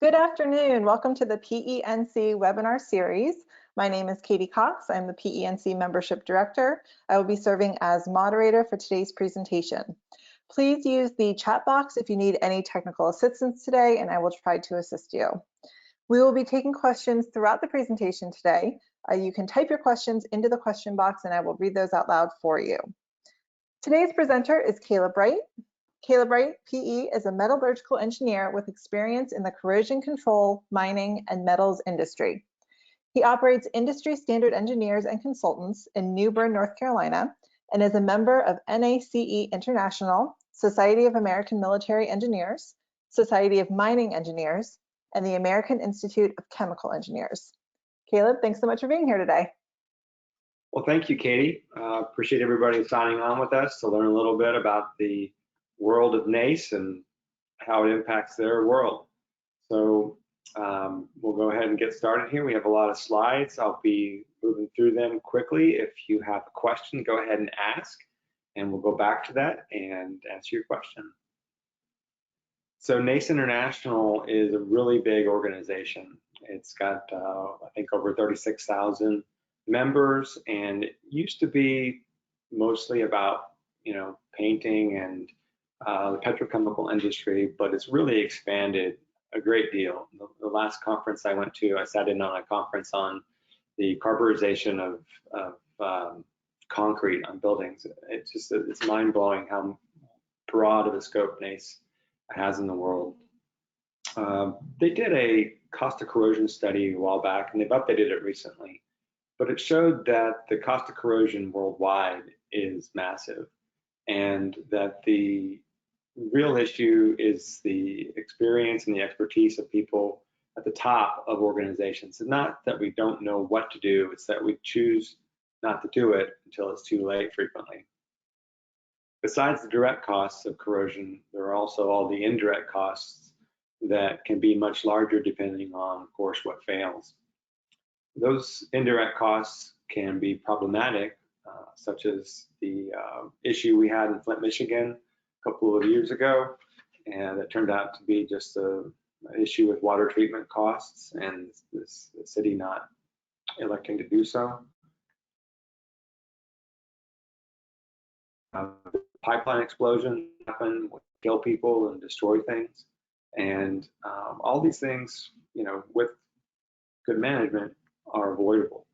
Good afternoon. Welcome to the PENC webinar series. My name is Katie Cox. I'm the PENC Membership Director. I will be serving as moderator for today's presentation. Please use the chat box if you need any technical assistance today, and I will try to assist you. We will be taking questions throughout the presentation today. You can type your questions into the question box and I will read those out loud for you. Today's presenter is Caleb Wright. Caleb Wright, PE, is a metallurgical engineer with experience in the corrosion control, mining, and metals industry. He operates industry standard engineers and consultants in New Bern, North Carolina, and is a member of NACE International, Society of American Military Engineers, Society of Mining Engineers, and the American Institute of Chemical Engineers. Caleb, thanks so much for being here today. Well, thank you, Katie. Appreciate everybody signing on with us to learn a little bit about the world of NACE and how it impacts their world. So we'll go ahead and get started here. We have a lot of slides. I'll be moving through them quickly. If you have a question, go ahead and ask, and we'll go back to that and answer your question. So NACE International is a really big organization. It's got, I think, over 36,000 members, and it used to be mostly about, painting and the petrochemical industry, but it's really expanded a great deal. The last conference I went to, I sat in on a conference on the carburization of concrete on buildings. It's mind-blowing how broad of a scope NACE has in the world. They did a cost of corrosion study a while back, and they've updated it recently, but it showed that the cost of corrosion worldwide is massive, and that the real issue is the experience and the expertise of people at the top of organizations. It's not that we don't know what to do, it's that we choose not to do it until it's too late frequently. Besides the direct costs of corrosion, there are also all the indirect costs that can be much larger depending on, of course, what fails. Those indirect costs can be problematic, such as the issue we had in Flint, Michigan a couple of years ago, and it turned out to be just an issue with water treatment costs and the city not electing to do so. Pipeline explosion happen, kill people and destroy things, and all these things, with good management, are avoidable.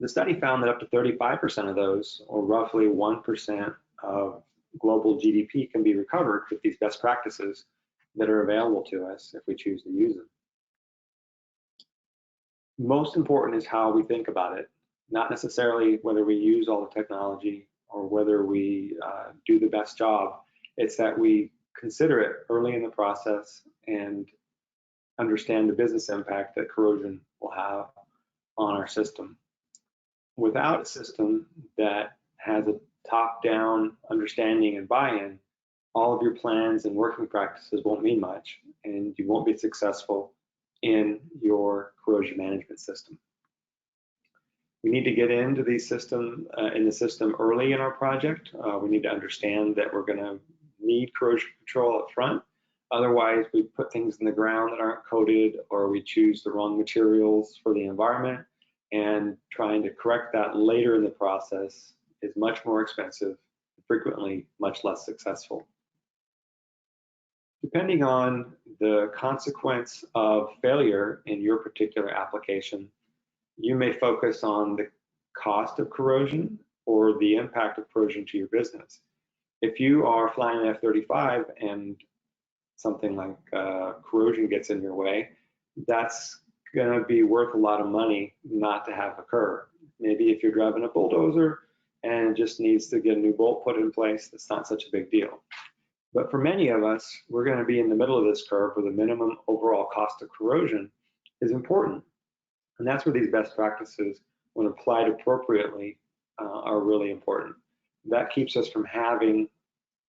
The study found that up to 35% of those, or roughly 1% of global GDP, can be recovered with these best practices that are available to us if we choose to use them. Most important is how we think about it, not necessarily whether we use all the technology or whether we do the best job. It's that we consider it early in the process and understand the business impact that corrosion will have on our system. Without a system that has a top-down understanding and buy-in, all of your plans and working practices won't mean much, and you won't be successful in your corrosion management system. We need to get into the system early in our project. We need to understand that we're going to need corrosion control up front. Otherwise, we put things in the ground that aren't coated, or we choose the wrong materials for the environment, and trying to correct that later in the process is much more expensive, frequently much less successful. Depending on the consequence of failure in your particular application, you may focus on the cost of corrosion or the impact of corrosion to your business. If you are flying an F-35 and something like corrosion gets in your way, that's going to be worth a lot of money not to have occur. Maybe if you're driving a bulldozer and it just needs to get a new bolt put in place, that's not such a big deal. But for many of us, we're going to be in the middle of this curve where the minimum overall cost of corrosion is important. And that's where these best practices, when applied appropriately, are really important. That keeps us from having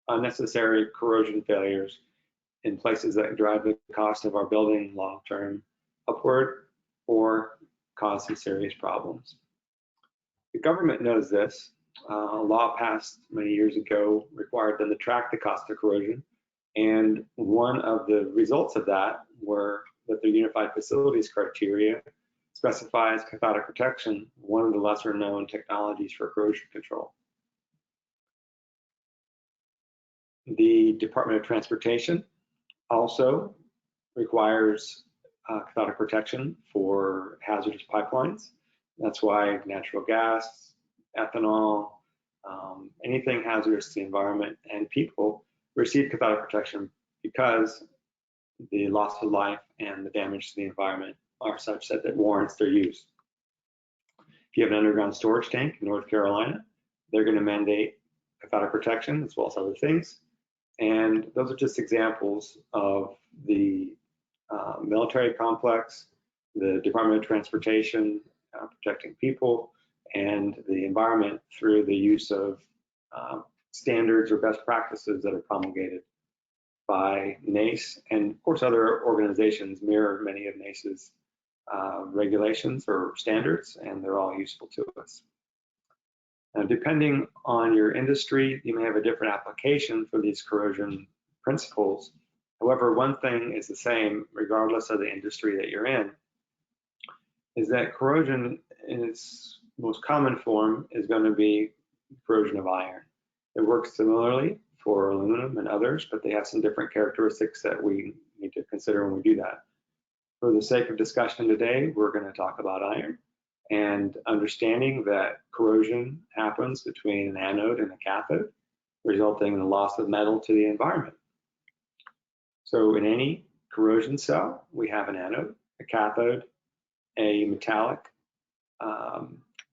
unnecessary corrosion failures in places that drive the cost of our building long-term upward or cause some serious problems. The government knows this. A law passed many years ago required them to track the cost of corrosion, and one of the results of that that the Unified Facilities Criteria specifies cathodic protection, one of the lesser known technologies for corrosion control. The Department of Transportation also requires cathodic protection for hazardous pipelines. That's why natural gas, ethanol, anything hazardous to the environment and people receive cathodic protection because the loss of life and the damage to the environment are such that it warrants their use. If you have an underground storage tank in North Carolina, they're going to mandate cathodic protection as well as other things. And those are just examples of the military complex, the Department of Transportation protecting people and the environment through the use of standards or best practices that are promulgated by NACE, and of course other organizations mirror many of NACE's regulations or standards, and they're all useful to us. Now, depending on your industry, you may have a different application for these corrosion principles. However, one thing is the same regardless of the industry that you're in, is that corrosion in its most common form is going to be corrosion of iron. It works similarly for aluminum and others, but they have some different characteristics that we need to consider when we do that. For the sake of discussion today, we're going to talk about iron and understanding that corrosion happens between an anode and a cathode, resulting in the loss of metal to the environment. So in any corrosion cell, we have an anode, a cathode, a metallic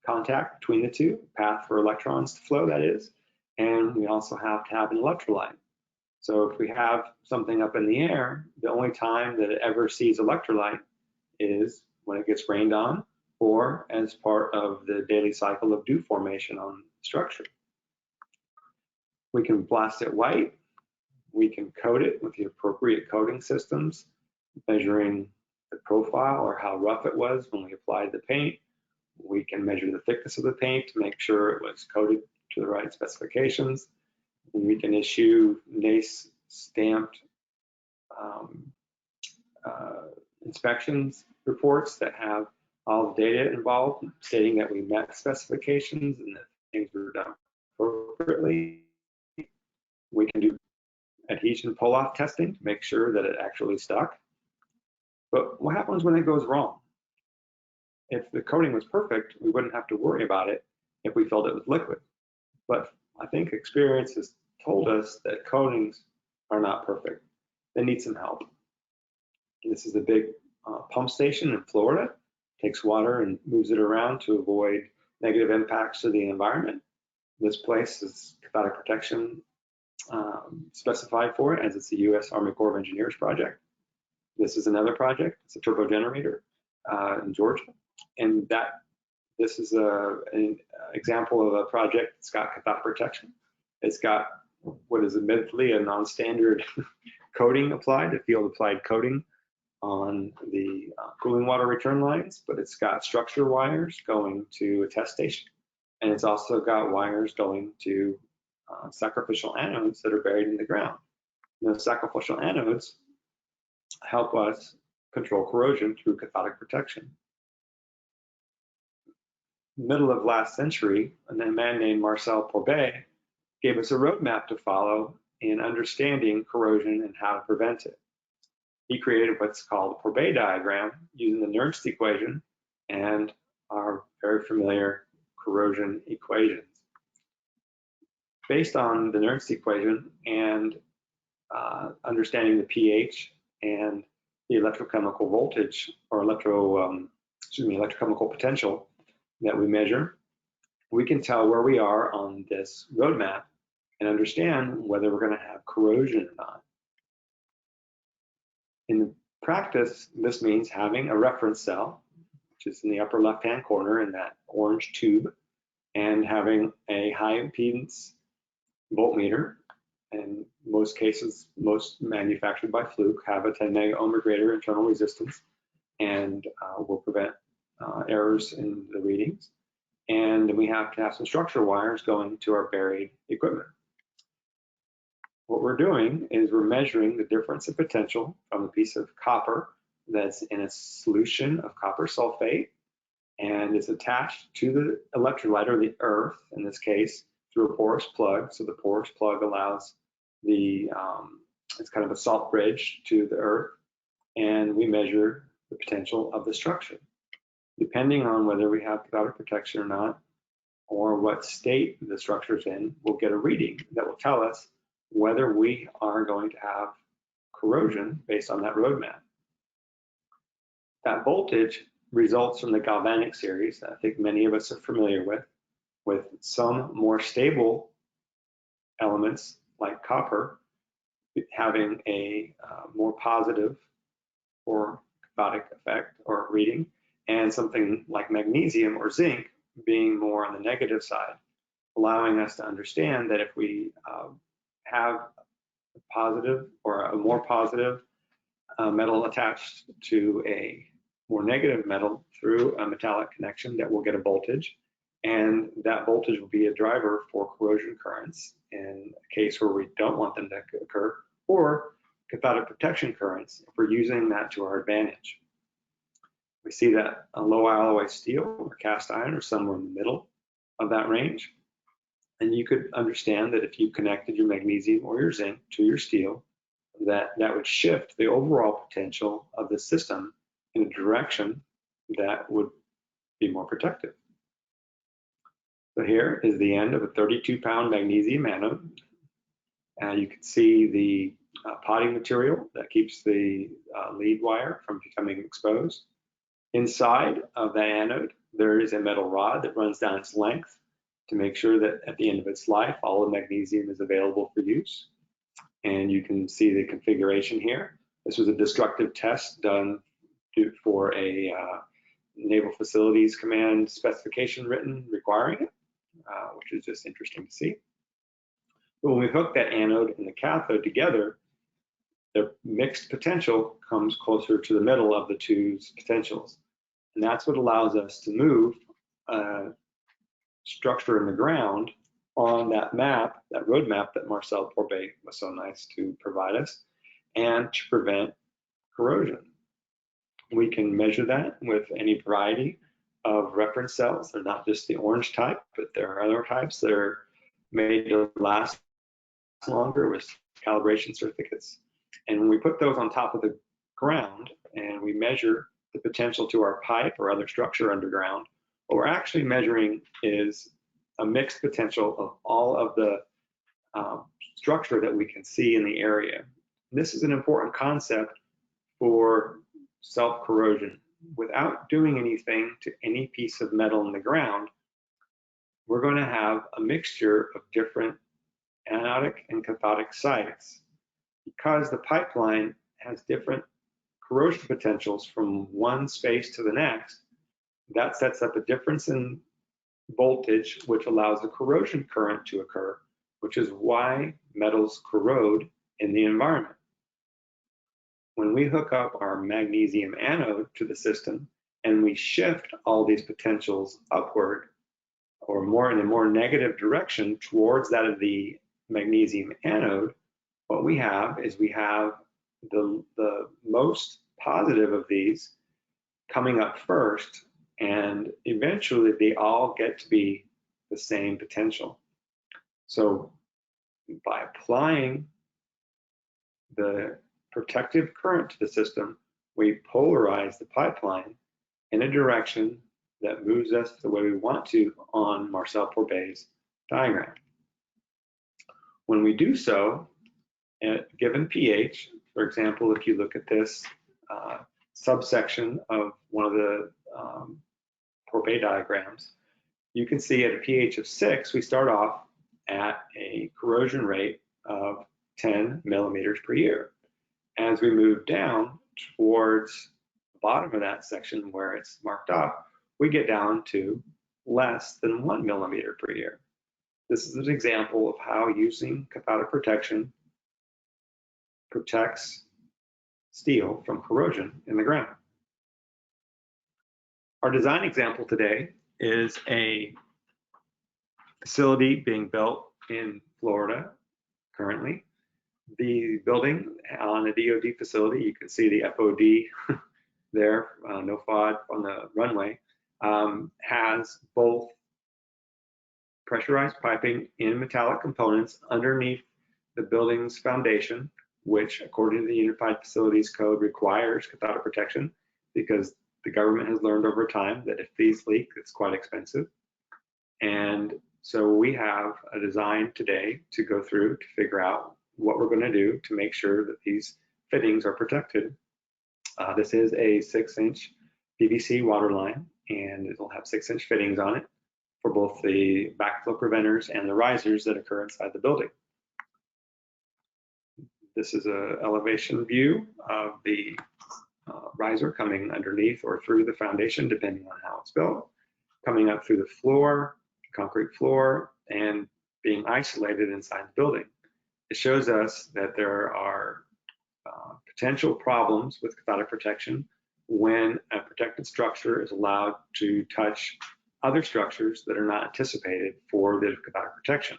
contact between the two, path for electrons to flow, that is, and we also have to have an electrolyte. So if we have something up in the air, the only time that it ever sees electrolyte is when it gets rained on or as part of the daily cycle of dew formation on the structure. We can blast it white. We can coat it with the appropriate coating systems, measuring the profile or how rough it was when we applied the paint. We can measure the thickness of the paint to make sure it was coated to the right specifications. And we can issue NACE stamped inspections reports that have all the data involved, stating that we met specifications and that things were done appropriately. We can do adhesion pull-off testing to make sure that it actually stuck. But what happens when it goes wrong? If the coating was perfect, we wouldn't have to worry about it if we filled it with liquid. But I think experience has told us that coatings are not perfect. They need some help. This is a big pump station in Florida. It takes water and moves it around to avoid negative impacts to the environment. This place is cathodic protection specified for it, as it's a U.S. Army Corps of Engineers project. This is another project. It's a turbo generator in Georgia, and this is an example of a project that's got cathodic protection. It's got what is admittedly a non-standard coating applied, a field-applied coating on the cooling water return lines, but it's got structure wires going to a test station, and it's also got wires going to sacrificial anodes that are buried in the ground. And those sacrificial anodes help us control corrosion through cathodic protection. Middle of last century, a man named Marcel Pourbet gave us a roadmap to follow in understanding corrosion and how to prevent it. He created what's called a Pourbet diagram using the Nernst equation and our very familiar corrosion equations. Based on the Nernst equation and understanding the pH and the electrochemical voltage or electrochemical potential that we measure, we can tell where we are on this roadmap and understand whether we're going to have corrosion or not. In practice, this means having a reference cell, which is in the upper left-hand corner in that orange tube, and having a high impedance voltmeter. In most cases, most manufactured by Fluke, have a 10 mega ohm or greater internal resistance and will prevent errors in the readings. And we have to have some structure wires going to our buried equipment. what we're doing is we're measuring the difference in potential from a piece of copper that's in a solution of copper sulfate and is attached to the electrolyte, or the earth in this case, through a porous plug. So the porous plug allows it's kind of a salt bridge to the earth, and we measure the potential of the structure. Depending on whether we have cathodic protection or not, or what state the structure is in, we'll get a reading that will tell us whether we are going to have corrosion based on that roadmap. That voltage results from the galvanic series that I think many of us are familiar with some more stable elements like copper having a more positive or cathodic effect or reading, and something like magnesium or zinc being more on the negative side, allowing us to understand that if we have a positive or a more positive metal attached to a more negative metal through a metallic connection, that we'll get a voltage, and that voltage will be a driver for corrosion currents in a case where we don't want them to occur, or cathodic protection currents if we're using that to our advantage. We see that a low alloy steel or cast iron are somewhere in the middle of that range. And you could understand that if you connected your magnesium or your zinc to your steel, that would shift the overall potential of the system in a direction that would be more protective. So here is the end of a 32-pound magnesium anode. You can see the potting material that keeps the lead wire from becoming exposed. Inside of the anode, there is a metal rod that runs down its length to make sure that at the end of its life, all the magnesium is available for use. And you can see the configuration here. This was a destructive test done for a Naval Facilities Command specification written requiring it, which is just interesting to see. But when we hook that anode and the cathode together, the mixed potential comes closer to the middle of the two potentials. And that's what allows us to move structure in the ground on that map, that road map that Marcel Pourbet was so nice to provide us, and to prevent corrosion. We can measure that with any variety of reference cells. They're not just the orange type, but there are other types that are made to last longer with calibration certificates. And when we put those on top of the ground and we measure the potential to our pipe or other structure underground, what we're actually measuring is a mixed potential of all of the structure that we can see in the area. This is an important concept for self-corrosion. Without doing anything to any piece of metal in the ground, we're going to have a mixture of different anodic and cathodic sites. Because the pipeline has different corrosion potentials from one space to the next, that sets up a difference in voltage, which allows a corrosion current to occur, which is why metals corrode in the environment. When we hook up our magnesium anode to the system and we shift all these potentials upward, or more in a more negative direction towards that of the magnesium anode, what we have is we have the most positive of these coming up first, and eventually they all get to be the same potential. So by applying the protective current to the system, we polarize the pipeline in a direction that moves us the way we want to on Marcel Pourbet's diagram. When we do so, at a given pH, for example, if you look at this subsection of one of the Pourbet diagrams, you can see at a pH of 6, we start off at a corrosion rate of 10 millimeters per year. As we move down towards the bottom of that section where it's marked off, we get down to less than 1 millimeter per year. This is an example of how using cathodic protection protects steel from corrosion in the ground. Our design example today is a facility being built in Florida currently. the building on a DoD facility, you can see the FOD there, no FOD on the runway, has both pressurized piping in metallic components underneath the building's foundation, which according to the Unified Facilities Code requires cathodic protection, because the government has learned over time that if these leak, it's quite expensive. And so we have a design today to go through to figure out what we're going to do to make sure that these fittings are protected. This is a 6-inch PVC water line, and it'll have 6-inch fittings on it for both the backflow preventers and the risers that occur inside the building. This is an elevation view of the riser coming underneath or through the foundation, depending on how it's built, coming up through the floor, concrete floor, and being isolated inside the building. It shows us that there are potential problems with cathodic protection when a protected structure is allowed to touch other structures that are not anticipated for the cathodic protection.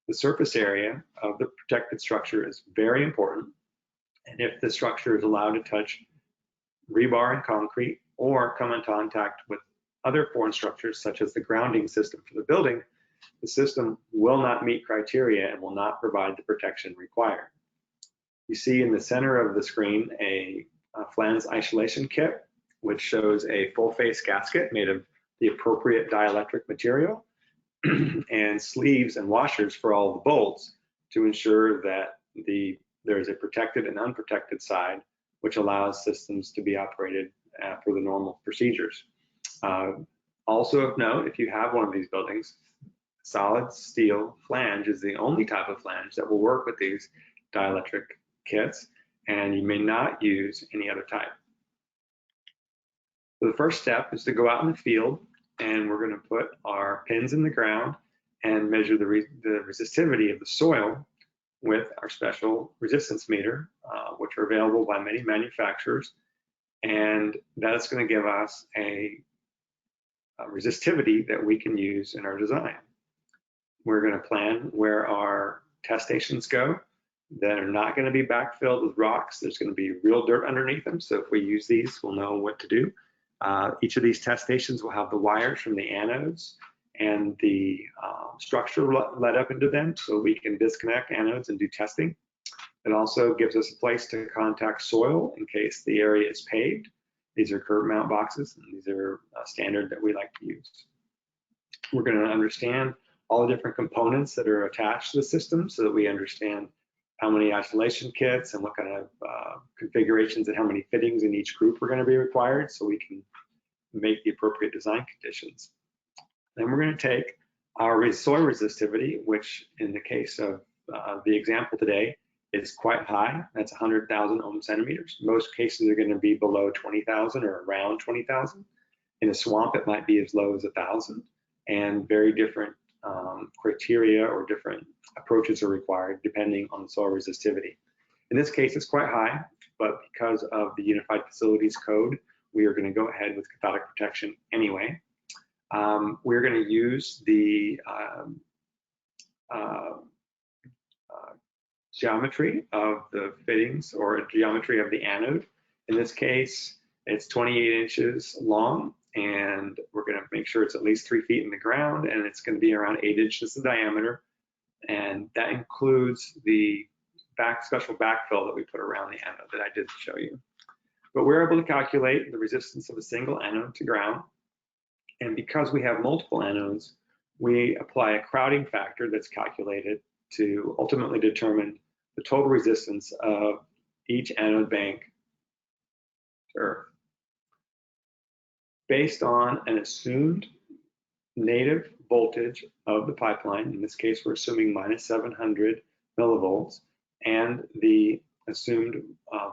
The surface area of the protected structure is very important, and if the structure is allowed to touch rebar and concrete or come in contact with other foreign structures such as the grounding system for the building, the system will not meet criteria and will not provide the protection required. You see in the center of the screen a flange isolation kit, which shows a full face gasket made of the appropriate dielectric material and sleeves and washers for all the bolts to ensure that there is a protected and unprotected side, which allows systems to be operated for the normal procedures. Also of note, if you have one of these buildings, solid steel flange is the only type of flange that will work with these dielectric kits, and you may not use any other type. So the first step is to go out in the field, and we're going to put our pins in the ground and measure the resistivity of the soil with our special resistance meter, which are available by many manufacturers, and that's going to give us a resistivity that we can use in our design. We're going to plan where our test stations go that are not going to be backfilled with rocks. There's going to be real dirt underneath them, so if we use these, we'll know what to do. Each of these test stations will have the wires from the anodes and the structure led up into them, so we can disconnect anodes and do testing. It also gives us a place to contact soil in case the area is paved. These are curb mount boxes, and these are standard that we like to use. We're going to understand all the different components that are attached to the system so that we understand how many isolation kits and what kind of configurations and how many fittings in each group are going to be required, so we can make the appropriate design conditions. Then we're going to take our soil resistivity, which in the case of the example today is quite high. That's 100,000 ohm centimeters. Most cases are going to be below 20,000 or around 20,000. In a swamp, it might be as low as 1,000, and very different criteria or different approaches are required depending on the soil resistivity. In this case, it's quite high, but because of the Unified Facilities Code, we are going to go ahead with cathodic protection anyway. We're going to use the geometry of the fittings or geometry of the anode. In this case, it's 28 inches long, and we're going to make sure it's at least 3 feet in the ground, and it's going to be around 8 inches in diameter. And that includes the special backfill that we put around the anode that I did show you. But we're able to calculate the resistance of a single anode to ground. And because we have multiple anodes, we apply a crowding factor that's calculated to ultimately determine the total resistance of each anode bank to Earth. Based on an assumed native voltage of the pipeline, in this case we're assuming minus 700 millivolts, and the assumed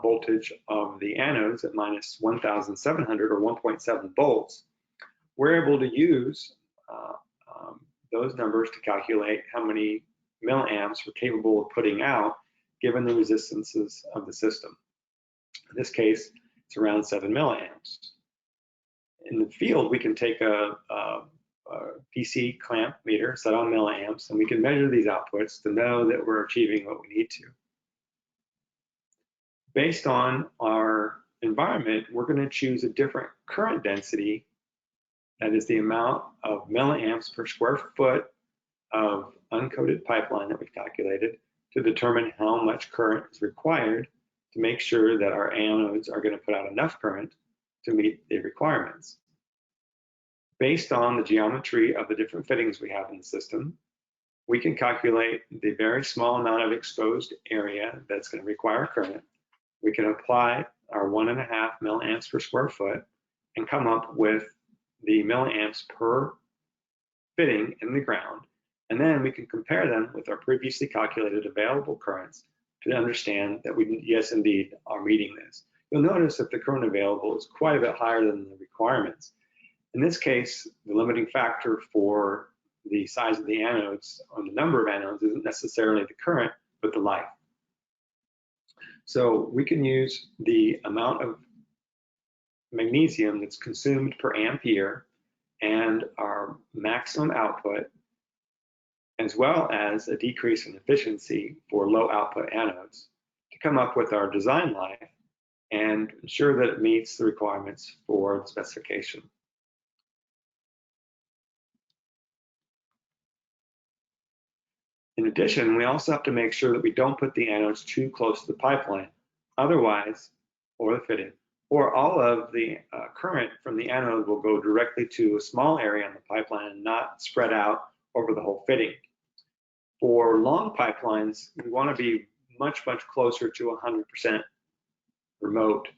voltage of the anodes at minus 1,700 or 1.7 volts, we're able to use those numbers to calculate how many milliamps we're capable of putting out given the resistances of the system. In this case, it's around 7 milliamps. In the field, we can take a PC clamp meter set on milliamps, and we can measure these outputs to know that we're achieving what we need to. Based on our environment, we're going to choose a different current density, that is the amount of milliamps per square foot of uncoated pipeline that we've calculated, to determine how much current is required to make sure that our anodes are going to put out enough current to meet the requirements. Based on the geometry of the different fittings we have in the system, we can calculate the very small amount of exposed area that's going to require current. We can apply our 1.5 milliamps per square foot and come up with the milliamps per fitting in the ground. And then we can compare them with our previously calculated available currents to understand that we, yes, indeed, are meeting this. You'll notice that the current available is quite a bit higher than the requirements. In this case, the limiting factor for the size of the anodes or the number of anodes isn't necessarily the current, but the life. So we can use the amount of magnesium that's consumed per ampere and our maximum output, as well as a decrease in efficiency for low output anodes, to come up with our design life and ensure that it meets the requirements for the specification. In addition, we also have to make sure that we don't put the anodes too close to the pipeline. Otherwise, or the fitting, or all of the current from the anode will go directly to a small area on the pipeline and not spread out over the whole fitting. For long pipelines, we want to be much, much closer to 100% remote.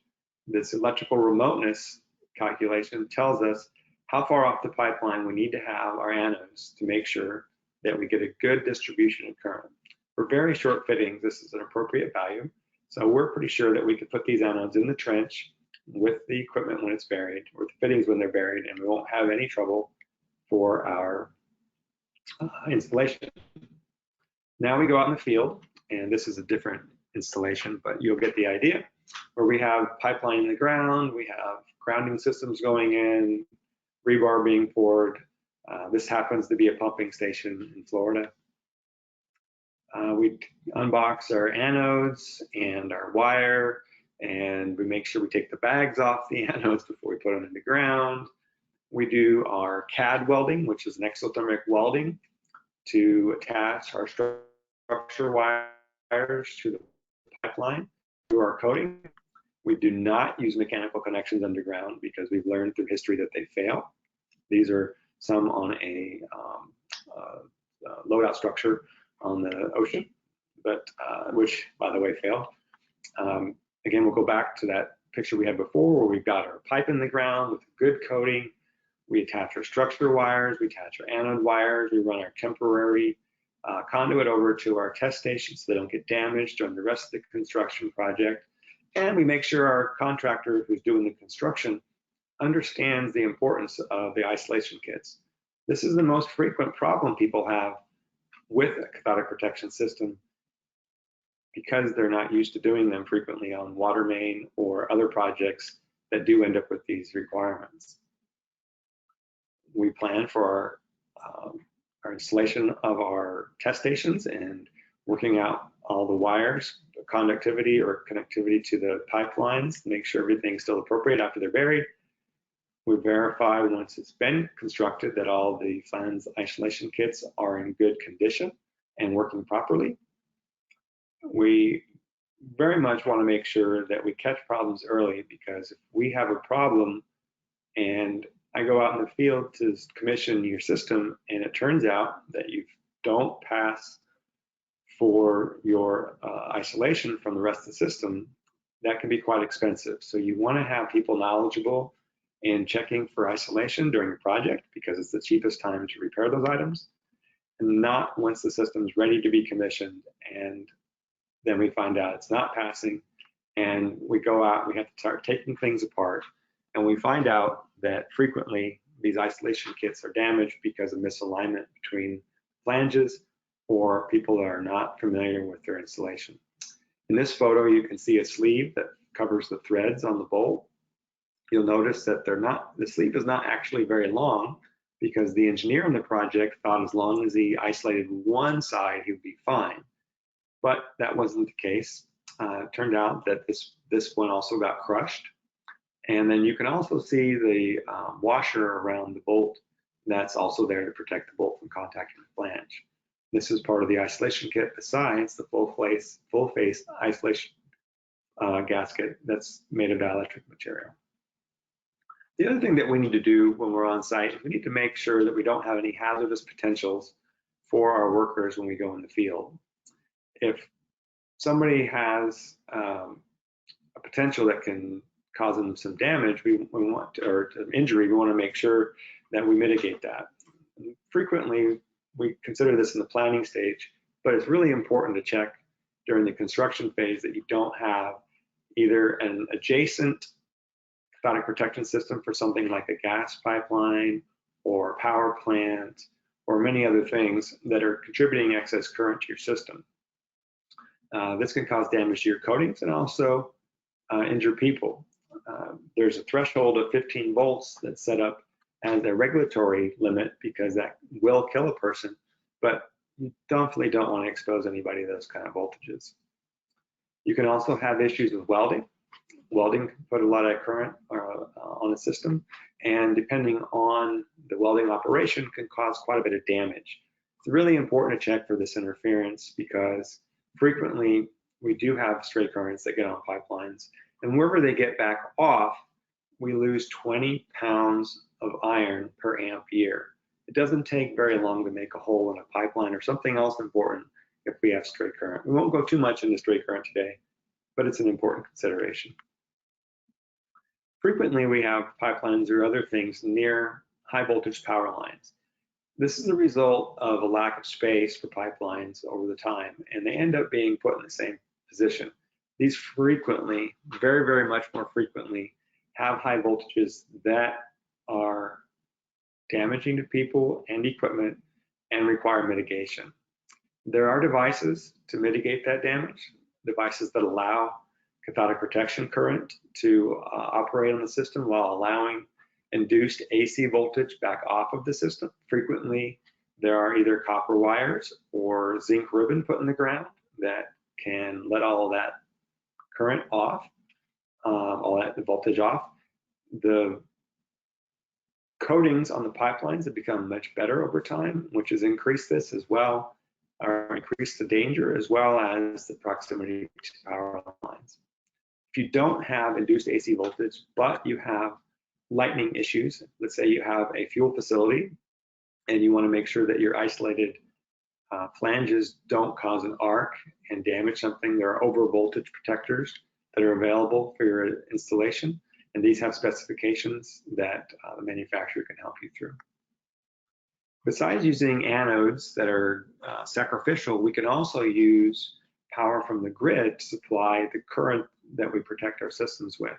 This electrical remoteness calculation tells us how far off the pipeline we need to have our anodes to make sure that we get a good distribution of current. For very short fittings, this is an appropriate value. So we're pretty sure that we could put these anodes in the trench with the equipment when it's buried, or the fittings when they're buried, and we won't have any trouble for our installation. Now we go out in the field, and this is a different installation, but you'll get the idea, where we have pipeline in the ground, we have grounding systems going in, rebar being poured. This happens to be a pumping station in Florida. We unbox our anodes and our wire, and we make sure we take the bags off the anodes before we put them in the ground. We do our CAD welding, which is an exothermic welding, to attach our structure wires to the pipeline through our coating. We do not use mechanical connections underground because we've learned through history that they fail. These are some on a loadout structure on the ocean, but which, by the way, failed. Again, we'll go back to that picture we had before, where we've got our pipe in the ground with good coating. We attach our structure wires, we attach our anode wires, we run our temporary conduit over to our test station so they don't get damaged during the rest of the construction project. And we make sure our contractor who's doing the construction understands the importance of the isolation kits. This is the most frequent problem people have with a cathodic protection system, because they're not used to doing them frequently on water main or other projects that do end up with these requirements. We plan for our installation of our test stations and working out all the wires, the conductivity or connectivity to the pipelines to make sure everything's still appropriate after they're buried. We verify once it's been constructed that all the flange isolation kits are in good condition and working properly. We very much want to make sure that we catch problems early, because if we have a problem and I go out in the field to commission your system and it turns out that you don't pass for your isolation from the rest of the system, that can be quite expensive. So you want to have people knowledgeable in checking for isolation during the project, because it's the cheapest time to repair those items, and not once the system's ready to be commissioned and then we find out it's not passing, and we go out, we have to start taking things apart, and we find out that frequently these isolation kits are damaged because of misalignment between flanges or people that are not familiar with their installation. In this photo, you can see a sleeve that covers the threads on the bolt. You'll notice that the sleeve is not actually very long, because the engineer on the project thought as long as he isolated one side, he would be fine. But that wasn't the case. turned out that this one also got crushed. And then you can also see the washer around the bolt that's also there to protect the bolt from contacting the flange. This is part of the isolation kit besides the full face isolation gasket that's made of dielectric material. The other thing that we need to do when we're on site is we need to make sure that we don't have any hazardous potentials for our workers when we go in the field. If somebody has a potential that can cause them some damage, we want to, or injury, we want to make sure that we mitigate that. And frequently, we consider this in the planning stage, but it's really important to check during the construction phase that you don't have either an adjacent cathodic protection system for something like a gas pipeline or power plant or many other things that are contributing excess current to your system. This can cause damage to your coatings and also injure people. There's a threshold of 15 volts that's set up as a regulatory limit because that will kill a person, but you definitely don't want to expose anybody to those kind of voltages. You can also have issues with welding. Welding can put a lot of current on the system, and depending on the welding operation can cause quite a bit of damage. It's really important to check for this interference because frequently we do have stray currents that get on pipelines, and wherever they get back off, we lose 20 pounds of iron per amp year. It doesn't take very long to make a hole in a pipeline or something else important if we have stray current. We won't go too much into stray current today, but it's an important consideration. Frequently, we have pipelines or other things near high voltage power lines. This is a result of a lack of space for pipelines over the time, and they end up being put in the same position. These frequently, very, very much more frequently, have high voltages that are damaging to people and equipment and require mitigation. There are devices to mitigate that damage, devices that allow cathodic protection current to operate on the system while allowing induced AC voltage back off of the system. Frequently, there are either copper wires or zinc ribbon put in the ground that can let all of that current off, all that voltage off. The coatings on the pipelines have become much better over time, which has increased this as well, or increased the danger as well as the proximity to power lines. If you don't have induced AC voltage, but you have lightning issues, let's say you have a fuel facility and you want to make sure that your isolated flanges don't cause an arc and damage something, there are over voltage protectors that are available for your installation, and these have specifications that the manufacturer can help you through. Besides using anodes that are sacrificial, we can also use power from the grid to supply the current that we protect our systems with.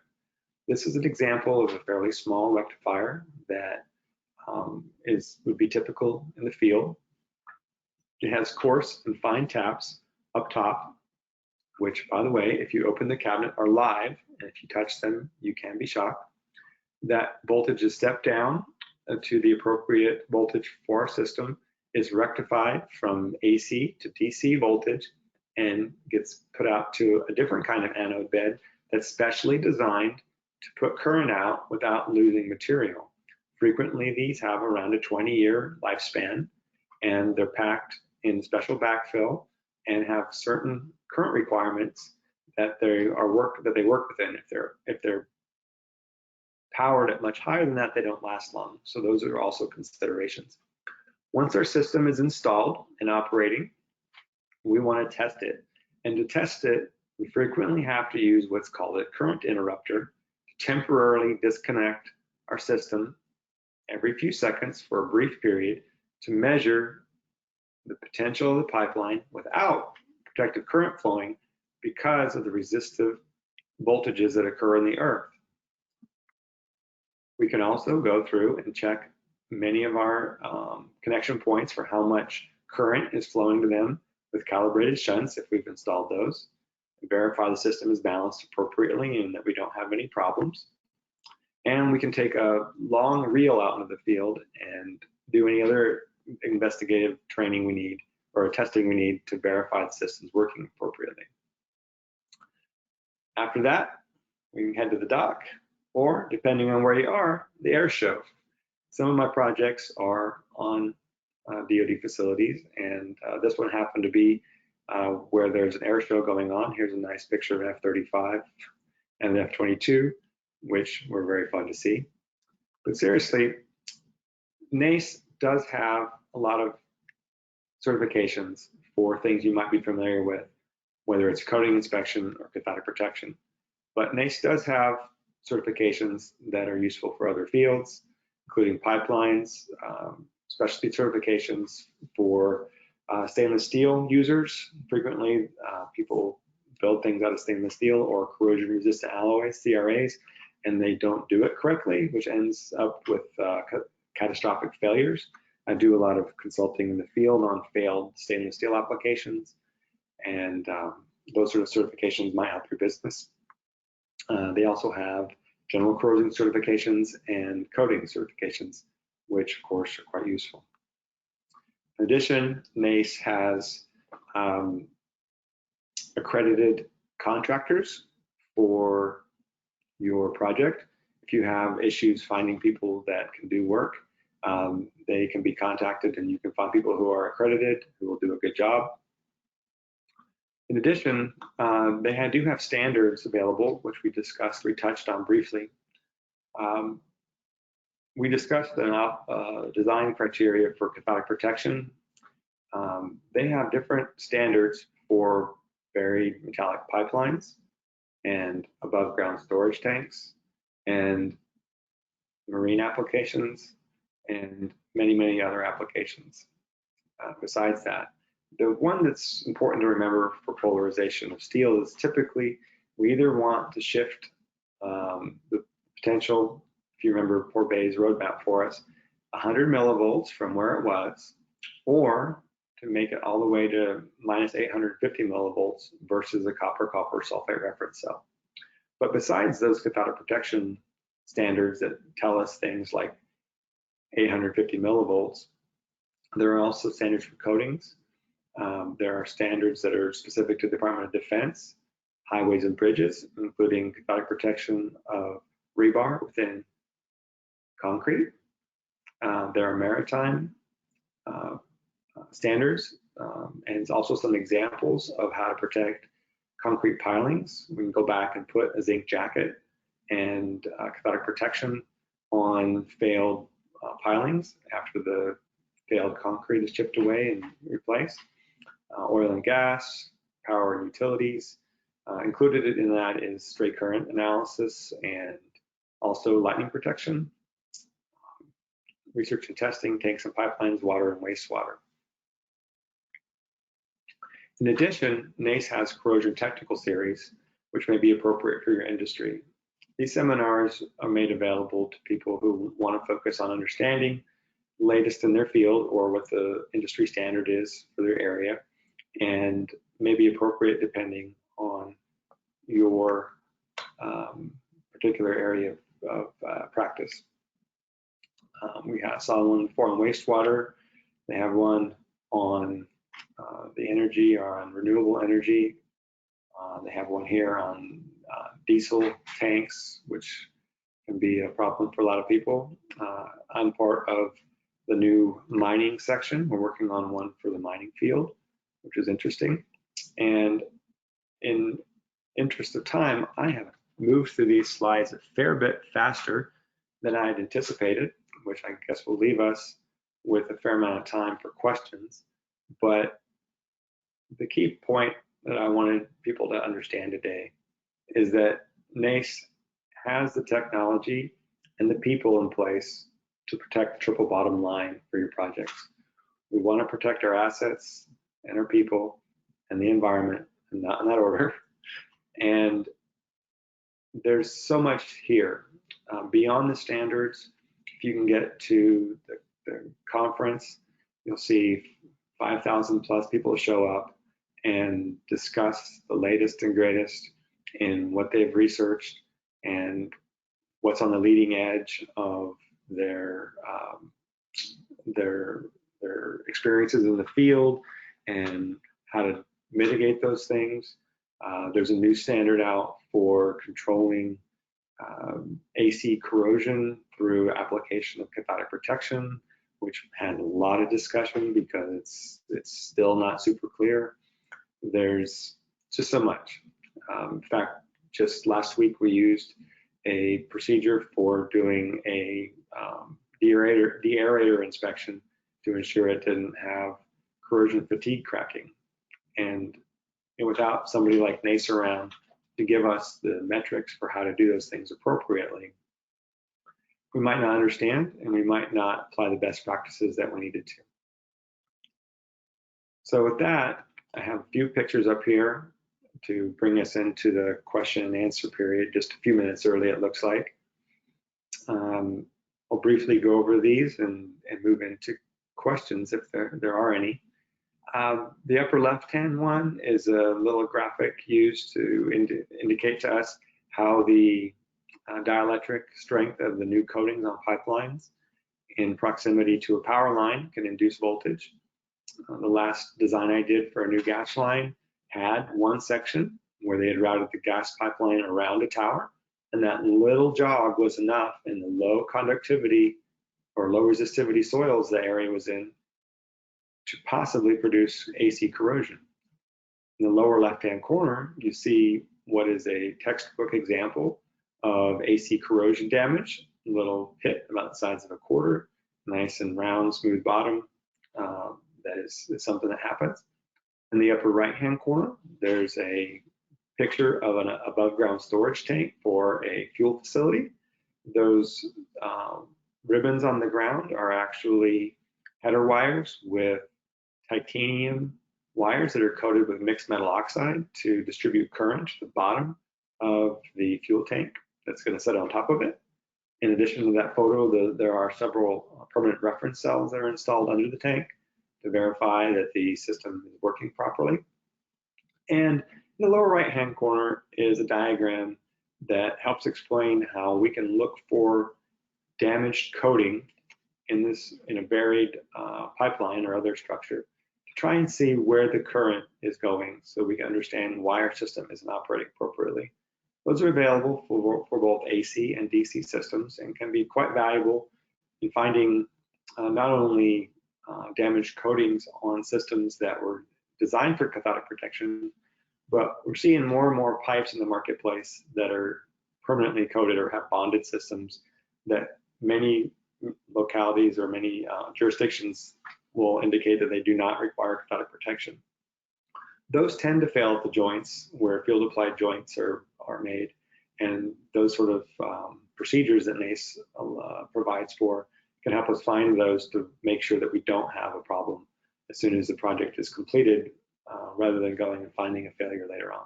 This is an example of a fairly small rectifier that would be typical in the field. It has coarse and fine taps up top, which, by the way, if you open the cabinet, are live, and if you touch them, you can be shocked. That voltage is stepped down to the appropriate voltage for our system, is rectified from AC to DC voltage, and gets put out to a different kind of anode bed that's specially designed to put current out without losing material. Frequently, these have around a 20-year lifespan, and they're packed in special backfill and have certain current requirements that they work within. If they're powered at much higher than that, they don't last long. So those are also considerations. Once our system is installed and operating, we want to test it. And to test it, we frequently have to use what's called a current interrupter to temporarily disconnect our system every few seconds for a brief period to measure the potential of the pipeline without protective current flowing because of the resistive voltages that occur in the earth. We can also go through and check many of our connection points for how much current is flowing to them with calibrated shunts if we've installed those, and verify the system is balanced appropriately and that we don't have any problems. And we can take a long reel out into the field and do any other investigative training we need or testing we need to verify the system's working appropriately. After that, we can head to the dock, or depending on where you are, the air show. Some of my projects are on DoD facilities, and this one happened to be where there's an air show going on. Here's a nice picture of an F-35 and an F-22, which were very fun to see. But seriously, NACE does have a lot of certifications for things you might be familiar with, whether it's coating inspection or cathodic protection. But NACE does have certifications that are useful for other fields, including pipelines, specialty certifications for stainless steel users. Frequently, people build things out of stainless steel or corrosion resistant alloys, CRAs, and they don't do it correctly, which ends up with catastrophic failures. I do a lot of consulting in the field on failed stainless steel applications, and those sort of certifications might help your business. They also have general corrosion certifications and coating certifications, which of course are quite useful. In addition, NACE has accredited contractors for your project. If you have issues finding people that can do work, they can be contacted, and you can find people who are accredited who will do a good job. In addition, they do have standards available, which we touched on briefly. We discussed the design criteria for cathodic protection. They have different standards for buried metallic pipelines and above ground storage tanks and marine applications and many other applications. Besides that, the one that's important to remember for polarization of steel is typically we either want to shift the potential, if you remember Port Bay's roadmap for us, 100 millivolts from where it was, or to make it all the way to minus 850 millivolts versus a copper sulfate reference cell. But besides those cathodic protection standards that tell us things like 850 millivolts, there are also standards for coatings. There are standards that are specific to the Department of Defense, highways and bridges, including cathodic protection of rebar within concrete. There are maritime standards, and also some examples of how to protect concrete pilings. We can go back and put a zinc jacket and cathodic protection on failed pilings after the failed concrete is chipped away and replaced. Oil and gas, power and utilities. Included in that is straight current analysis and also lightning protection. Research and testing, tanks and pipelines, water and wastewater. In addition, NACE has corrosion technical series, which may be appropriate for your industry. These seminars are made available to people who want to focus on understanding the latest in their field or what the industry standard is for their area, and may be appropriate depending on your particular area of practice. We saw one for on wastewater. They have one on the energy or on renewable energy. They have one here on diesel tanks, which can be a problem for a lot of people. I'm part of the new mining section. We're working on one for the mining field, which is interesting. And in interest of time, I have moved through these slides a fair bit faster than I had anticipated, which I guess will leave us with a fair amount of time for questions. But the key point that I wanted people to understand today is that NACE has the technology and the people in place to protect the triple bottom line for your projects. We want to protect our assets and our people and the environment, and not in that order. And there's so much here. Beyond the standards, if you can get to the conference, you'll see 5,000 plus people show up and discuss the latest and greatest in what they've researched and what's on the leading edge of their experiences in the field and how to mitigate those things. There's a new standard out for controlling AC corrosion through application of cathodic protection, which had a lot of discussion because it's still not super clear. There's just so much. In fact, just last week we used a procedure for doing a deaerator inspection to ensure it didn't have corrosion fatigue cracking. And without somebody like NACE around to give us the metrics for how to do those things appropriately, we might not understand and we might not apply the best practices that we needed to. So with that, I have a few pictures up here to bring us into the question and answer period, just a few minutes early it looks like. I'll briefly go over these and move into questions if there are any. The upper left-hand one is a little graphic used to indicate to us how the dielectric strength of the new coatings on pipelines in proximity to a power line can induce voltage. The last design I did for a new gas line had one section where they had routed the gas pipeline around a tower, and that little jog was enough in the low conductivity or low resistivity soils the area was in to possibly produce AC corrosion. In the lower left-hand corner, you see what is a textbook example of AC corrosion damage, a little pit about the size of a quarter, nice and round, smooth bottom. That is something that happens. In the upper right-hand corner, there's a picture of an above-ground storage tank for a fuel facility. Those ribbons on the ground are actually header wires with titanium wires that are coated with mixed metal oxide to distribute current to the bottom of the fuel tank that's going to sit on top of it. In addition to that photo, there are several permanent reference cells that are installed under the tank to verify that the system is working properly. And in the lower right-hand corner is a diagram that helps explain how we can look for damaged coating in a buried pipeline or other structure to try and see where the current is going so we can understand why our system isn't operating appropriately. Those are available for both AC and DC systems and can be quite valuable in finding not only damaged coatings on systems that were designed for cathodic protection, but we're seeing more and more pipes in the marketplace that are permanently coated or have bonded systems that many localities or many jurisdictions will indicate that they do not require cathodic protection. Those tend to fail at the joints where field applied joints are made, and those sort of procedures that NACE provides for can help us find those to make sure that we don't have a problem as soon as the project is completed, rather than going and finding a failure later on.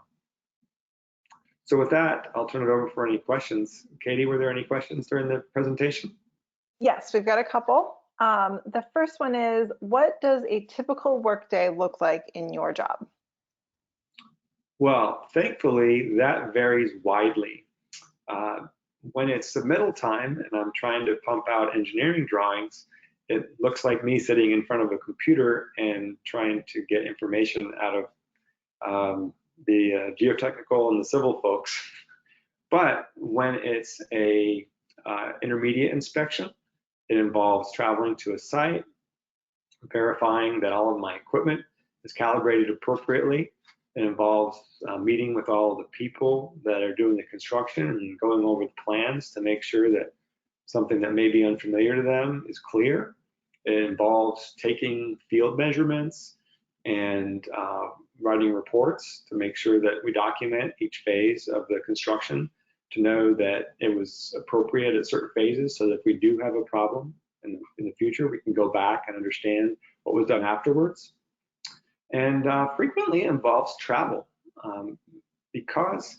So with that, I'll turn it over for any questions. Katie, were there any questions during the presentation? Yes, we've got a couple. The first one is, what does a typical workday look like in your job? Well, thankfully, that varies widely. When it's submittal time and I'm trying to pump out engineering drawings, it looks like me sitting in front of a computer and trying to get information out of the geotechnical and the civil folks. But when it's a intermediate inspection, it involves traveling to a site, verifying that all of my equipment is calibrated appropriately. It involves meeting with all the people that are doing the construction and going over the plans to make sure that something that may be unfamiliar to them is clear. It involves taking field measurements and writing reports to make sure that we document each phase of the construction to know that it was appropriate at certain phases, so that if we do have a problem in the future, we can go back and understand what was done afterwards. And frequently it involves travel because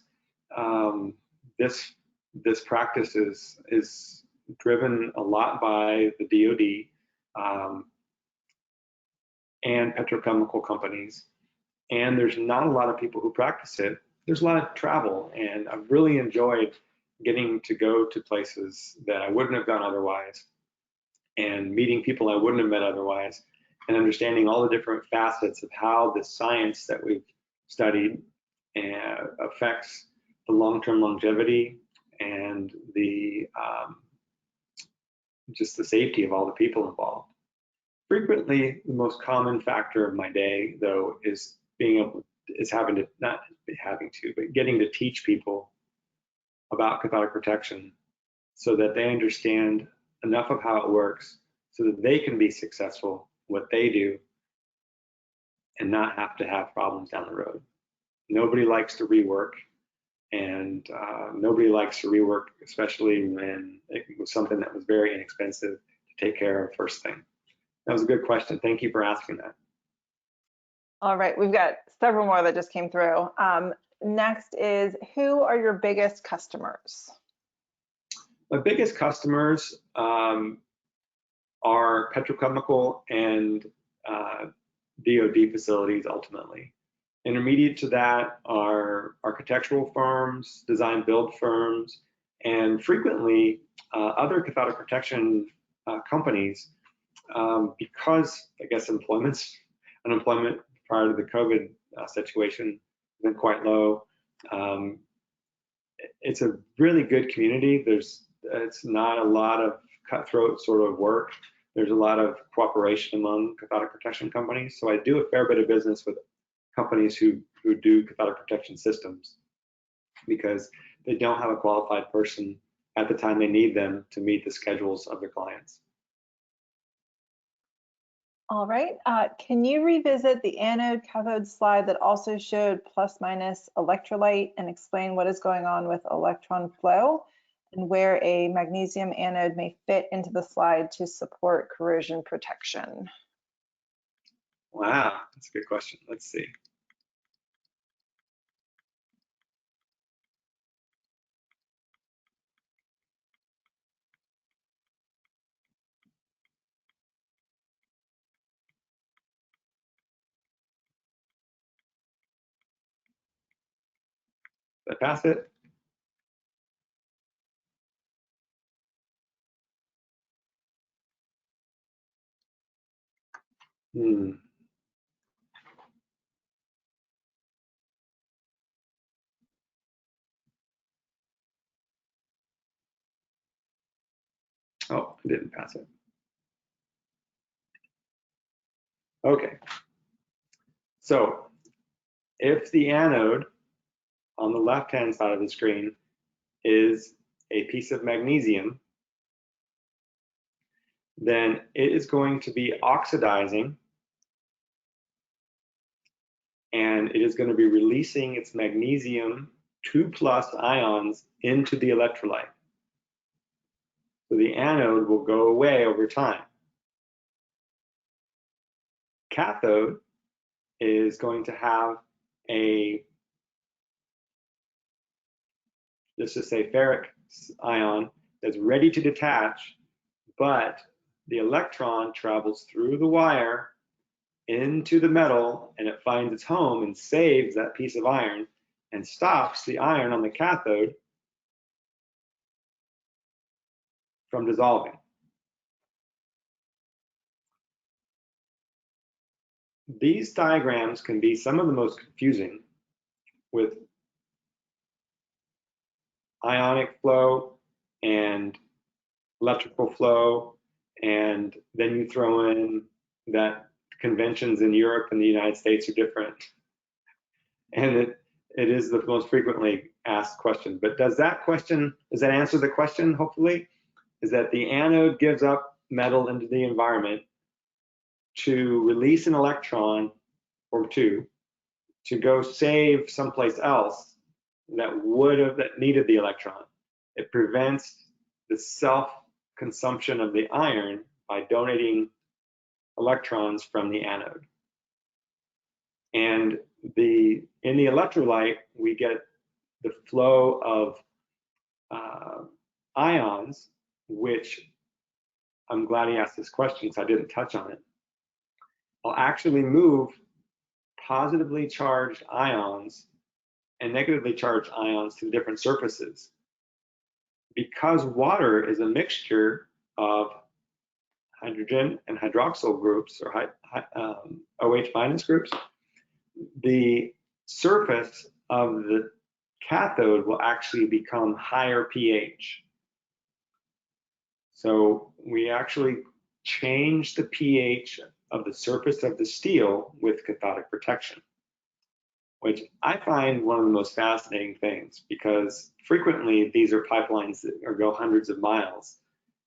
this practice is driven a lot by the DoD and petrochemical companies, and there's not a lot of people who practice it. There's a lot of travel, and I've really enjoyed getting to go to places that I wouldn't have gone otherwise, and meeting people I wouldn't have met otherwise, and understanding all the different facets of how the science that we've studied affects the long-term longevity and the just the safety of all the people involved. Frequently, the most common factor of my day, though, is getting to teach people about cathodic protection so that they understand enough of how it works so that they can be successful what they do and not have to have problems down the road. Nobody likes to rework, and nobody likes to rework, especially when it was something that was very inexpensive to take care of first thing. That was a good question. Thank you for asking that. All right, we've got several more that just came through. Next is, who are your biggest customers? My biggest customers are petrochemical and DoD facilities ultimately. Intermediate to that are architectural firms, design build firms, and frequently other cathodic protection companies, because I guess unemployment prior to the COVID situation has been quite low. It's a really good community. It's not a lot of cutthroat sort of work. There's a lot of cooperation among cathodic protection companies. So I do a fair bit of business with companies who do cathodic protection systems because they don't have a qualified person at the time they need them to meet the schedules of their clients. All right, can you revisit the anode cathode slide that also showed plus minus electrolyte and explain what is going on with electron flow and where a magnesium anode may fit into the slide to support corrosion protection? Wow, that's a good question. Let's see. Did I pass it? Oh, I didn't pass it. Okay. So if the anode on the left-hand side of the screen is a piece of magnesium, then it is going to be oxidizing and it is going to be releasing its magnesium 2+ ions into the electrolyte. So the anode will go away over time. Cathode is going to have a, let's just say, ferric ion that's ready to detach, but the electron travels through the wire into the metal and it finds its home and saves that piece of iron and stops the iron on the cathode from dissolving. These diagrams can be some of the most confusing with ionic flow and electrical flow, and then you throw in that conventions in Europe and the United States are different. And it is the most frequently asked question. But does that answer the question, hopefully? Is that the anode gives up metal into the environment to release an electron or two to go save someplace else that needed the electron. It prevents the self-consumption of the iron by donating electrons from the anode. And in the electrolyte, we get the flow of ions, which I'm glad he asked this question because I didn't touch on it. I'll actually move positively charged ions and negatively charged ions to different surfaces. Because water is a mixture of hydrogen and hydroxyl groups or OH- groups, the surface of the cathode will actually become higher pH. So we actually change the pH of the surface of the steel with cathodic protection, which I find one of the most fascinating things, because frequently these are pipelines that go hundreds of miles,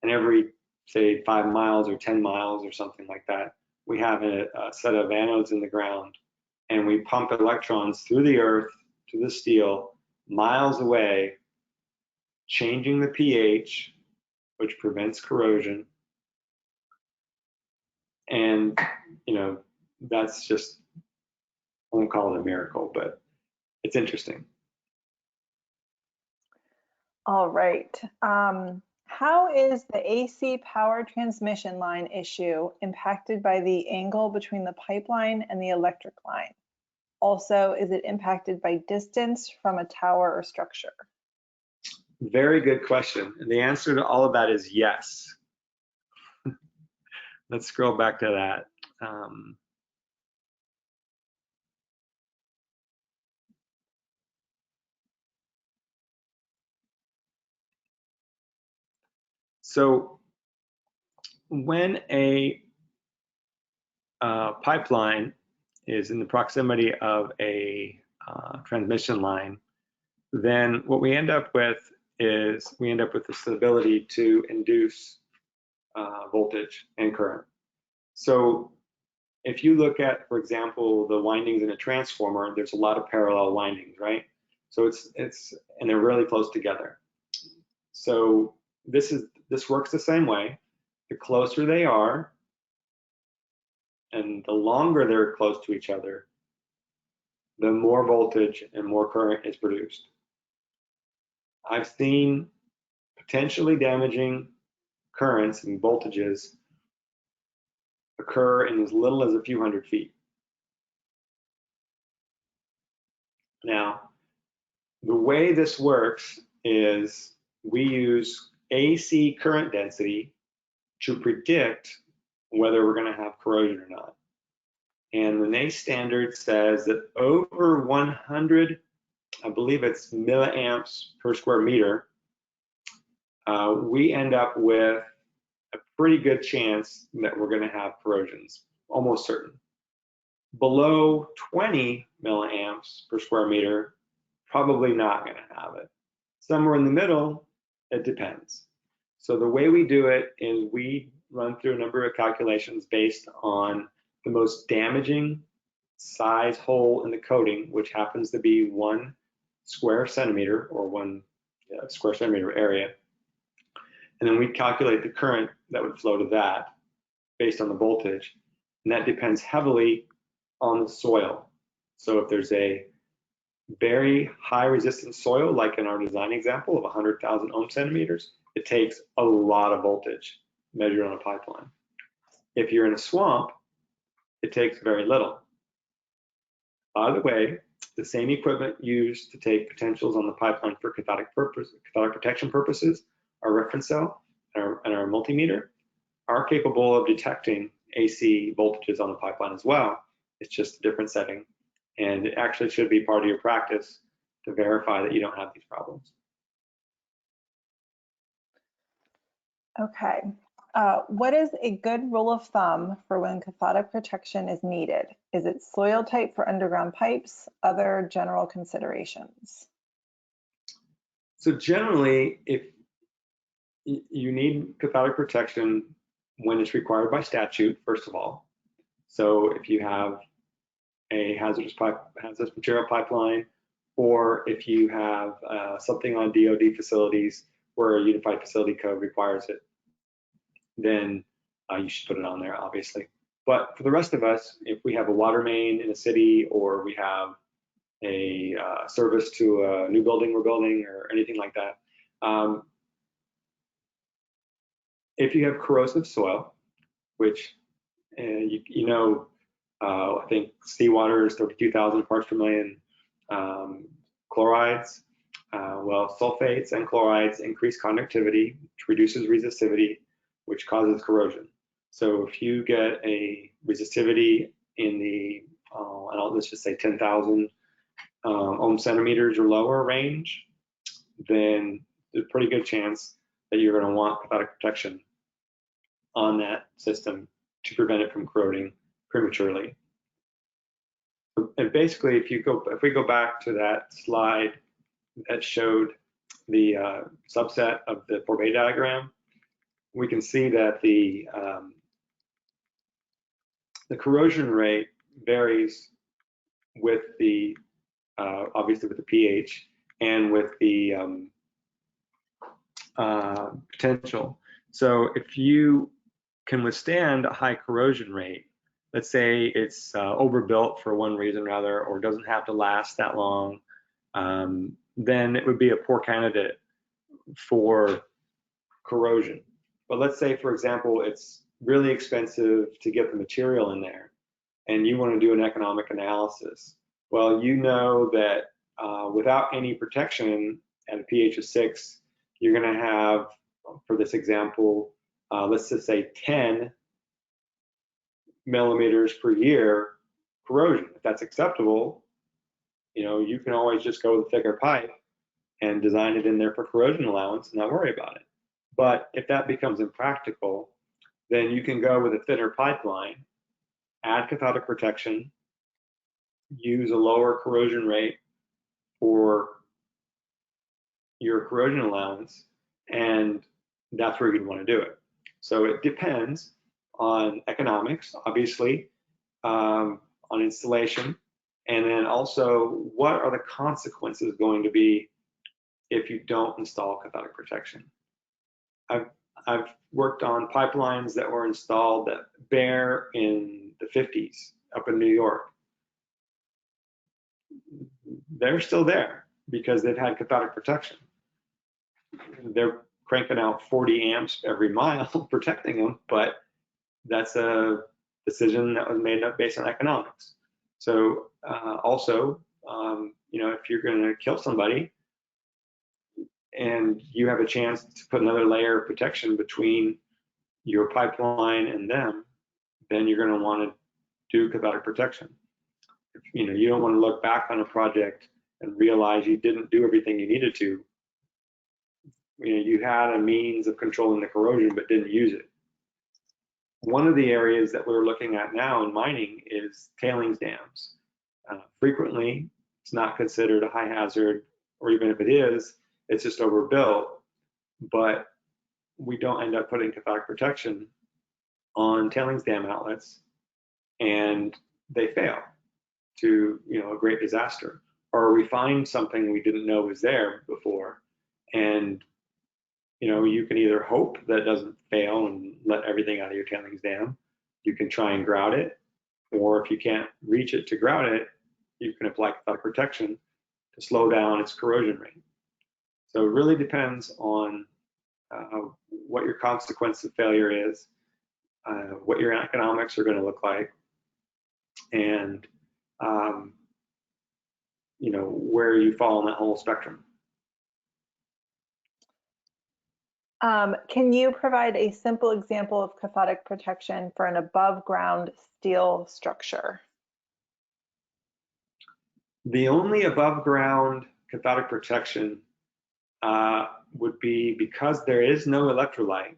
and every, say, 5 miles or 10 miles or something like that, we have a set of anodes in the ground, and we pump electrons through the earth to the steel miles away, changing the pH, which prevents corrosion. And, you know, that's just, I won't call it a miracle, but it's interesting. All right. How is the AC power transmission line issue impacted by the angle between the pipeline and the electric line? Also, is it impacted by distance from a tower or structure? Very good question. And the answer to all of that is yes. Let's scroll back to that. So when a pipeline is in the proximity of a transmission line, then what we end up with is we end up with this ability to induce voltage and current. So if you look at, for example, the windings in a transformer, there's a lot of parallel windings, right? So and they're really close together. So this works the same way. The closer they are, and the longer they're close to each other, the more voltage and more current is produced. I've seen potentially damaging currents and voltages occur in as little as a few hundred feet. Now, the way this works is we use AC current density to predict whether we're going to have corrosion or not. And the NACE standard says that over 100, I believe it's milliamps per square meter, we end up with a pretty good chance that we're going to have corrosions, almost certain. Below 20 milliamps per square meter, probably not going to have it. Somewhere in the middle, it depends. So the way we do it is we run through a number of calculations based on the most damaging size hole in the coating, which happens to be 1 square centimeter or 1 square centimeter area. And then we calculate the current that would flow to that based on the voltage. And that depends heavily on the soil. So if there's a very high resistance soil, like in our design example of 100,000 ohm centimeters, it takes a lot of voltage measured on a pipeline. If you're in a swamp, it takes very little. By the way, the same equipment used to take potentials on the pipeline for cathodic protection purposes, our reference cell and our multimeter, are capable of detecting AC voltages on the pipeline as well. It's just a different setting. And it actually should be part of your practice to verify that you don't have these problems. Okay. What is a good rule of thumb for when cathodic protection is needed? Is it soil type for underground pipes? Other general considerations? So generally, if you need cathodic protection when it's required by statute, first of all. So if you have a hazardous material pipeline, or if you have something on DoD facilities where a unified facility code requires it, then you should put it on there, obviously. But for the rest of us, if we have a water main in a city, or we have a service to a new building we're building, or anything like that, if you have corrosive soil, which I think seawater is 32,000 parts per million. Chlorides, well, sulfates and chlorides increase conductivity, which reduces resistivity, which causes corrosion. So if you get a resistivity in the, let's just say 10,000 ohm centimeters or lower range, then there's a pretty good chance that you're going to want cathodic protection on that system to prevent it from corroding prematurely. And basically, if we go back to that slide that showed the subset of the Fourier diagram, we can see that the corrosion rate varies with the obviously with the pH and with the potential. So if you can withstand a high corrosion rate, let's say it's overbuilt for one reason or another, or doesn't have to last that long, then it would be a poor candidate for corrosion. But let's say, for example, it's really expensive to get the material in there, and you want to do an economic analysis. Well, you know that without any protection at a pH of 6, you're going to have, for this example, let's just say 10 millimeters per year corrosion. If that's acceptable, you can always just go with a thicker pipe and design it in there for corrosion allowance and not worry about it. But if that becomes impractical, then you can go with a thinner pipeline, add cathodic protection, use a lower corrosion rate for your corrosion allowance, and that's where you'd want to do it. So it depends on economics, obviously, on installation, and then also what are the consequences going to be if you don't install cathodic protection. I've worked on pipelines that were installed that bare in the 50s up in New York. They're still there because they've had cathodic protection. They're cranking out 40 amps every mile protecting them, but that's a decision that was made up based on economics. So also, if you're going to kill somebody and you have a chance to put another layer of protection between your pipeline and them, then you're going to want to do cathodic protection. You don't want to look back on a project and realize you didn't do everything you needed to. You had a means of controlling the corrosion but didn't use it. One of the areas that we're looking at now in mining is tailings dams. Frequently, it's not considered a high hazard, or even if it is, it's just overbuilt, but we don't end up putting cathodic protection on tailings dam outlets, and they fail to a great disaster. Or we find something we didn't know was there before, and you can either hope that it doesn't fail and let everything out of your tailings dam. You can try and grout it, or if you can't reach it to grout it, you can apply cathodic protection to slow down its corrosion rate. So it really depends on what your consequence of failure is, what your economics are going to look like, and where you fall on that whole spectrum. Can you provide a simple example of cathodic protection for an above ground steel structure? The only above ground cathodic protection would be, because there is no electrolyte,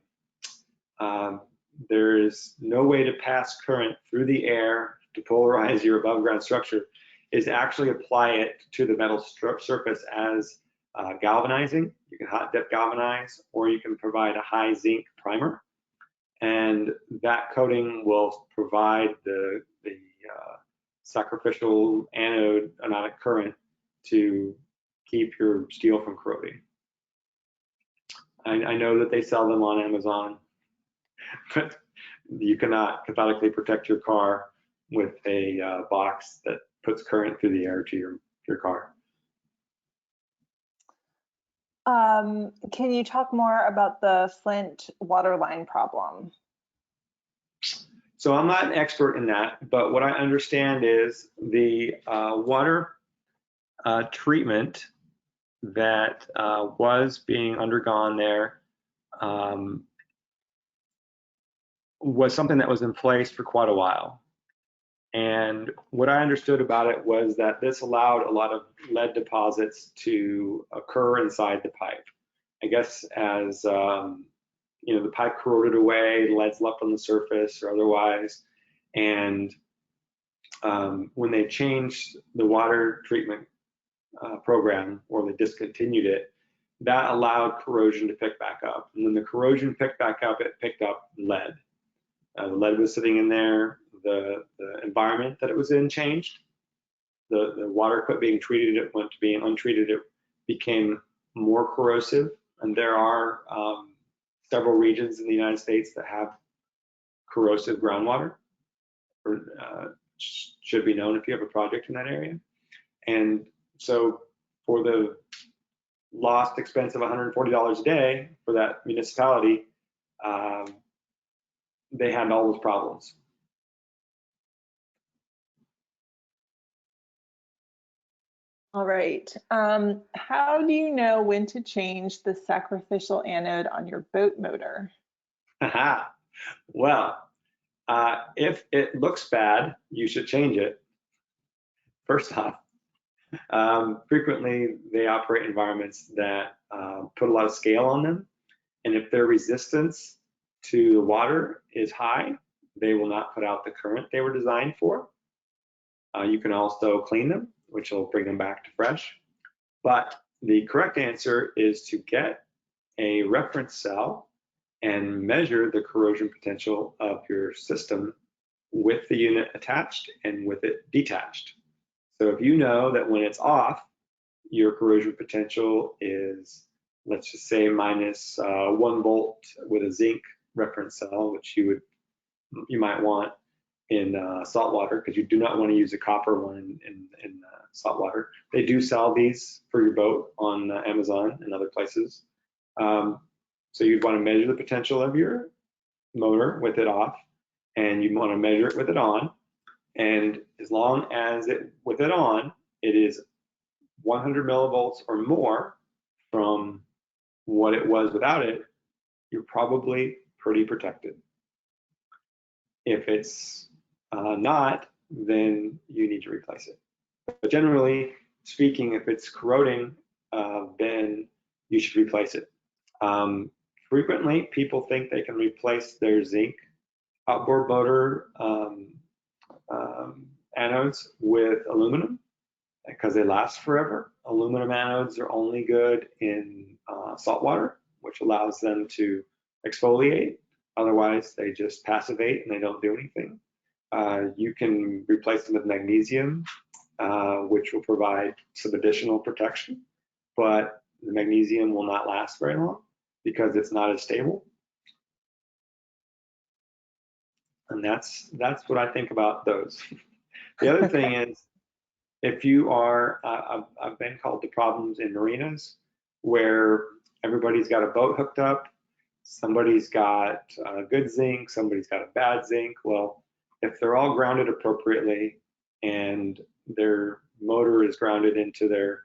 there is no way to pass current through the air to polarize your above ground structure, is actually apply it to the metal surface as galvanizing. You can hot dip galvanize, or you can provide a high zinc primer, and that coating will provide the sacrificial anode anodic current to keep your steel from corroding. I know that they sell them on Amazon, but you cannot cathodically protect your car with a box that puts current through the air to your car. Can you talk more about the Flint water line problem? So I'm not an expert in that, but what I understand is the water treatment that was being undergone there was something that was in place for quite a while. And what I understood about it was that this allowed a lot of lead deposits to occur inside the pipe. I guess as the pipe corroded away, lead's left on the surface or otherwise. And when they changed the water treatment program, or they discontinued it, that allowed corrosion to pick back up. And when the corrosion picked back up, it picked up lead. The lead was sitting in there. The environment that it was in changed. The water quit being treated. It went to being untreated. It became more corrosive. And there are several regions in the United States that have corrosive groundwater, or should be known if you have a project in that area. And so for the lost expense of $140 a day for that municipality, they had all those problems. All right. How do you know when to change the sacrificial anode on your boat motor? Well, if it looks bad, you should change it. First off, frequently they operate in environments that put a lot of scale on them. And if their resistance to the water is high, they will not put out the current they were designed for. You can also clean them, which will bring them back to fresh. But the correct answer is to get a reference cell and measure the corrosion potential of your system with the unit attached and with it detached. So if you know that when it's off, your corrosion potential is, let's just say, minus 1 volt with a zinc reference cell, which you might want in salt water, because you do not want to use a copper one in salt water. They do sell these for your boat on Amazon and other places. So you'd want to measure the potential of your motor with it off, and you want to measure it with it on. And as long as with it on, it is 100 millivolts or more from what it was without it, you're probably pretty protected. If it's not, then you need to replace it. But generally speaking, if it's corroding, then you should replace it. Frequently, people think they can replace their zinc outboard motor anodes with aluminum because they last forever. Aluminum anodes are only good in salt water, which allows them to exfoliate. Otherwise, they just passivate and they don't do anything. You can replace them with magnesium, which will provide some additional protection, but the magnesium will not last very long because it's not as stable. And that's what I think about those. The other thing is, if you are, I've been called to problems in marinas where everybody's got a boat hooked up, somebody's got good zinc, somebody's got a bad zinc. Well, if they're all grounded appropriately and their motor is grounded into their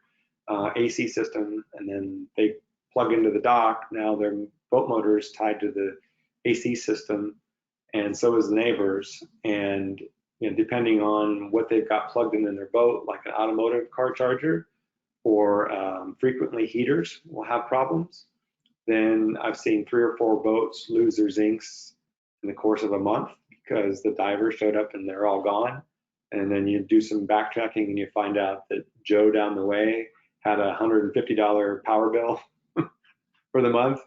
AC system, and then they plug into the dock, now their boat motor is tied to the AC system, and so is the neighbors. And depending on what they've got plugged in their boat, like an automotive car charger, or frequently heaters will have problems. Then I've seen 3 or 4 boats lose their zincs in the course of a month because the diver showed up and they're all gone. And then you do some backtracking and you find out that Joe down the way had a $150 power bill for the month,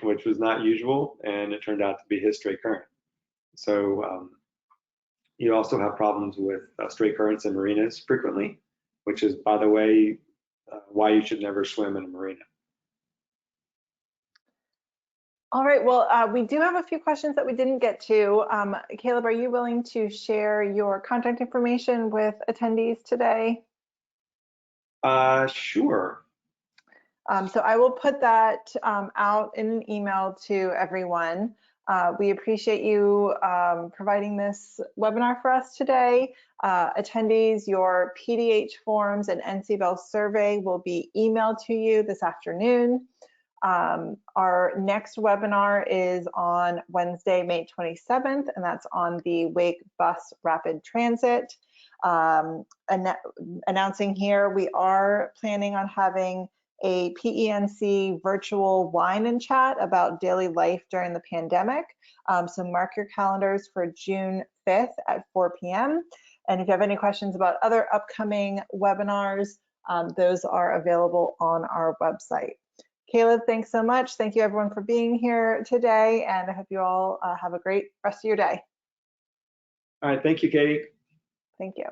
which was not usual, and it turned out to be his straight current. So you also have problems with stray currents in marinas frequently, which is, by the way, why you should never swim in a marina. All right, well, we do have a few questions that we didn't get to. Caleb, are you willing to share your contact information with attendees today? Sure. So I will put that out in an email to everyone. We appreciate you providing this webinar for us today. Attendees, your PDH forms and NCBEL survey will be emailed to you this afternoon. Our next webinar is on Wednesday, May 27th, and that's on the Wake Bus Rapid Transit. Announcing here, we are planning on having a PENC virtual wine and chat about daily life during the pandemic. So mark your calendars for June 5th at 4 p.m. And if you have any questions about other upcoming webinars, those are available on our website. Caleb, thanks so much. Thank you everyone for being here today, and I hope you all have a great rest of your day. All right, thank you, Katie. Thank you.